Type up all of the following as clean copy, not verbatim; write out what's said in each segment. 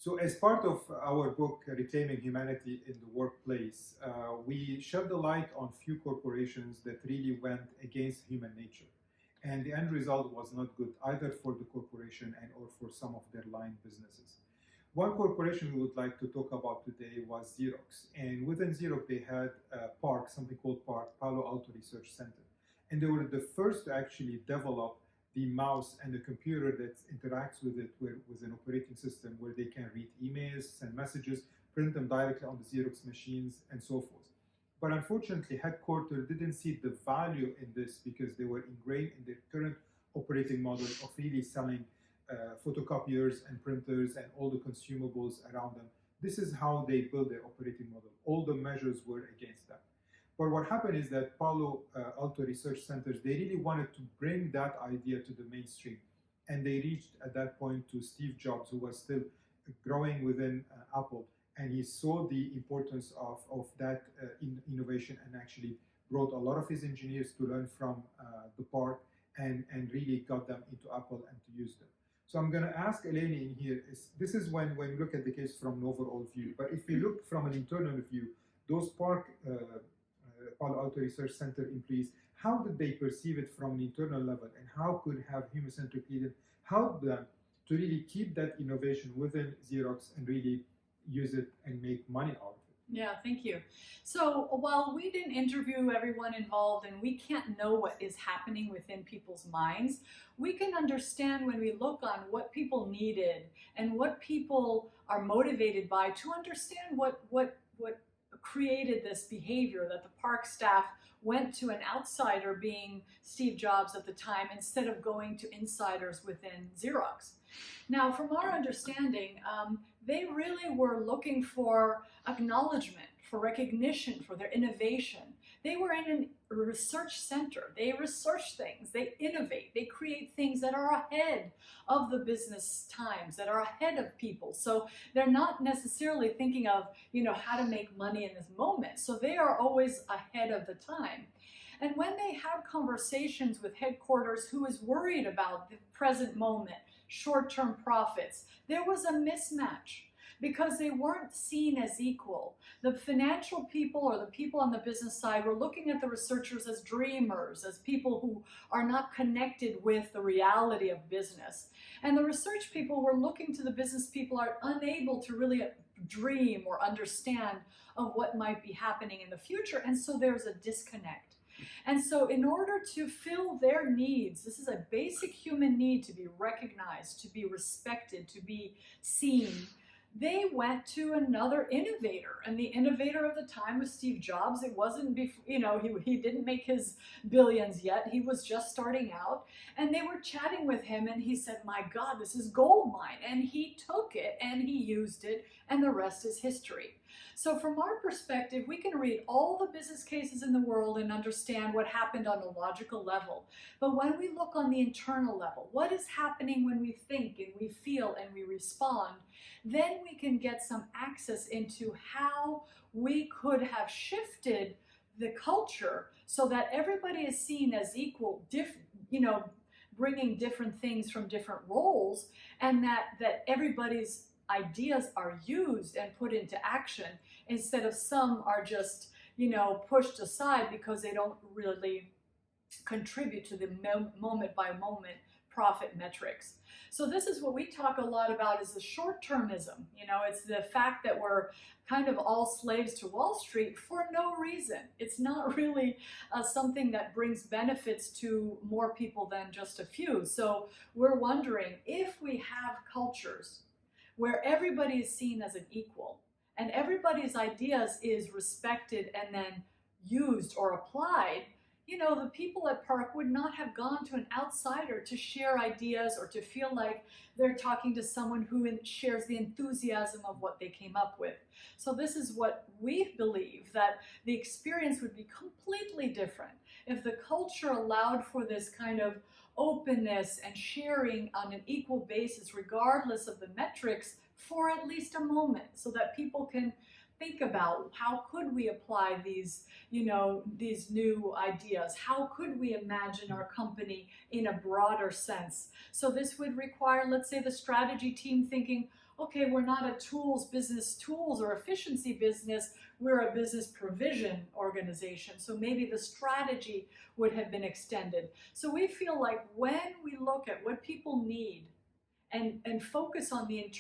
So as part of our book, Reclaiming Humanity in the Workplace, we shed the light on few corporations that really went against human nature. And the end result was not good either for the corporation and or for some of their line businesses. One corporation we would like to talk about today was Xerox. And within Xerox, they had PARC, something called PARC, Palo Alto Research Center. And they were the first to actually develop the mouse and the computer that interacts with it with an operating system where they can read emails, send messages, print them directly on the Xerox machines, and so forth. But unfortunately, headquarters didn't see the value in this because they were ingrained in their current operating model of really selling photocopiers and printers and all the consumables around them. This is how they build their operating model. All the measures were against that. But what happened is that Palo Alto Research Centers, they really wanted to bring that idea to the mainstream. And they reached at that point to Steve Jobs, who was still growing within Apple. And he saw the importance of that innovation and actually brought a lot of his engineers to learn from the PARC and really got them into Apple and to use them. So I'm going to ask Eleni in here, this is when you look at the case from an overall view. But if you look from an internal view, those PARC Palo Alto Research Center employees, how did they perceive it from an internal level, and how could have human-centric leading help them to really keep that innovation within Xerox and really use it and make money out of it? Yeah, thank you. So while we didn't interview everyone involved and we can't know what is happening within people's minds, we can understand when we look on what people needed and what people are motivated by to understand what created this behavior that the PARC staff went to an outsider, being Steve Jobs at the time, instead of going to insiders within Xerox. Now, from our understanding, they really were looking for acknowledgement, for recognition, for their innovation. They were in a research center. They research things, they innovate, they create things that are ahead of the business times, that are ahead of people. So they're not necessarily thinking of, how to make money in this moment. So they are always ahead of the time. And when they had conversations with headquarters who is worried about the present moment, short-term profits, there was a mismatch because they weren't seen as equal. The financial people or the people on the business side were looking at the researchers as dreamers, as people who are not connected with the reality of business. And the research people were looking to the business people are unable to really dream or understand of what might be happening in the future. And so there's a disconnect. And so in order to fill their needs, this is a basic human need to be recognized, to be respected, to be seen, they went to another innovator. And the innovator of the time was Steve Jobs. It wasn't, he didn't make his billions yet. He was just starting out. And they were chatting with him and he said, my God, this is gold mine. And he took it and he used it and the rest is history. So from our perspective, we can read all the business cases in the world and understand what happened on a logical level. But when we look on the internal level, what is happening when we think and we feel and we respond, then we can get some access into how we could have shifted the culture so that everybody is seen as equal, bringing different things from different roles, and that everybody's ideas are used and put into action instead of some are just, pushed aside because they don't really contribute to the moment by moment profit metrics. So this is what we talk a lot about is the short-termism. It's the fact that we're kind of all slaves to Wall Street for no reason. It's not really something that brings benefits to more people than just a few. So we're wondering if we have cultures where everybody is seen as an equal and everybody's ideas is respected and then used or applied, the people at PARC would not have gone to an outsider to share ideas or to feel like they're talking to someone who shares the enthusiasm of what they came up with. So this is what we believe, that the experience would be completely different if the culture allowed for this kind of openness and sharing on an equal basis, regardless of the metrics, for at least a moment, so that people can think about how could we apply these new ideas? How could we imagine our company in a broader sense? So this would require, let's say, the strategy team thinking, okay, we're not a business tools or efficiency business, we're a business provision organization. So maybe the strategy would have been extended. So we feel like when we look at what people need and focus on the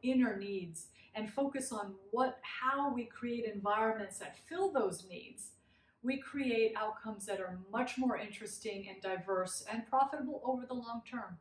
inner needs and focus on how we create environments that fill those needs, we create outcomes that are much more interesting and diverse and profitable over the long term.